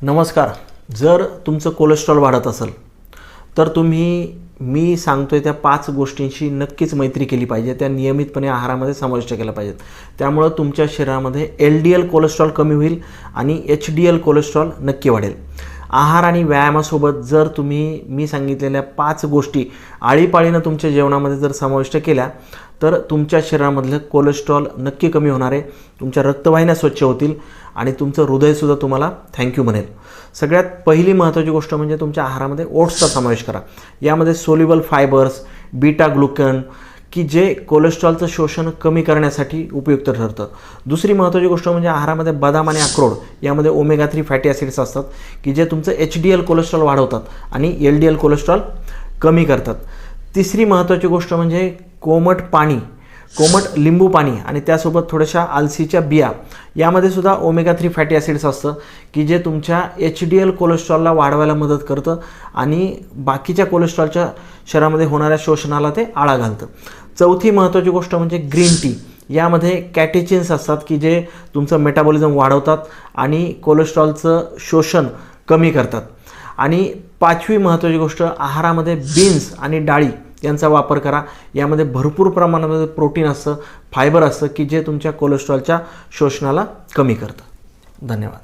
नमस्कार. जर तुमचं कोलेस्ट्रॉल वाढत असेल तर मी सांगतोय त्या 5 गोष्टींशी नक्कीच मैत्री केली पाहिजे. त्या नियमितपणे आहारामध्ये समाविष्ट केल्या पाहिजेत. त्यामुळे तुमच्या शरीरामध्ये LDL कोलेस्ट्रॉल कमी होईल आणि HDL कोलेस्ट्रॉल नक्की वाढेल. आहार आणि व्यायामासोबत जर तुम्ही मी सांगितलेल्या 5 गोष्टी आळीपाळीनं तुमच्या जेवणामध्ये जर समाविष्ट केल्या तर तुमच्या शरीरामधलं कोलेस्ट्रॉल नक्की कमी होणार आहे. तुमच्या रक्तवाहिन्या स्वच्छ होतील आणि तुमचं हृदयसुद्धा तुम्हाला थँक्यू म्हणेल. सगळ्यात पहिली महत्त्वाची गोष्ट म्हणजे तुमच्या आहारामध्ये ओट्सचा समावेश करा. यामध्ये सोल्युबल फायबर्स, बीटा ग्लुकॅन की जे कोलेस्ट्रॉलचं शोषण कमी करण्यासाठी उपयुक्त ठरतं. दुसरी महत्त्वाची गोष्ट म्हणजे आहारामध्ये बदाम आणि अक्रोड यामध्ये ओमेगा 3 फॅटी ॲसिड्स असतात की जे तुमचं HDL कोलेस्ट्रॉल वाढवतात आणि LDL कोलेस्ट्रॉल कमी करतात. तिसरी महत्त्वाची गोष्ट म्हणजे कोमट लिंबू पाणी आणि त्यासोबत थोड्याशा आलसीच्या बिया यामध्ये सुद्धा ओमेगा 3 फॅटी ॲसिड्स असतं की जे तुमच्या HDL कोलेस्ट्रॉलला वाढवायला मदत करतं आणि बाकीच्या कोलेस्ट्रॉलच्या शरीरामध्ये होणाऱ्या शोषणाला ते आळा घालतं. चौथी महत्त्वाची गोष्ट म्हणजे ग्रीन टी. यामध्ये कॅटेचिन्स असतात की जे तुमचं मेटाबॉलिझम वाढवतात आणि कोलेस्ट्रॉलचं शोषण कमी करतात. आणि पाचवी महत्त्वाची गोष्ट आहारामध्ये बीन्स आणि डाळी यांचा वापर करा. यामध्ये भरपूर प्रमाणामध्ये प्रोटीन असतं, फायबर असतं की जे तुमच्या कोलेस्ट्रॉलच्या शोषणाला कमी करतं. धन्यवाद.